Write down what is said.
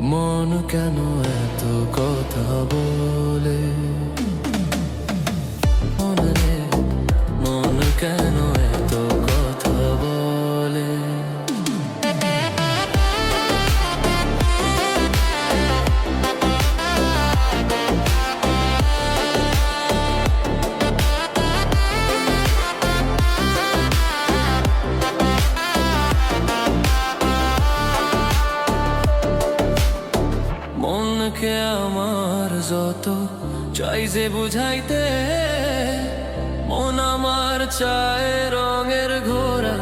মন কেন এত কথা বলে, মনে মন কেন এত কথা বলে। মনকে আমার যত চাই যে বুঝাইতে, মন আমার চায় রঙের ঘোড়া।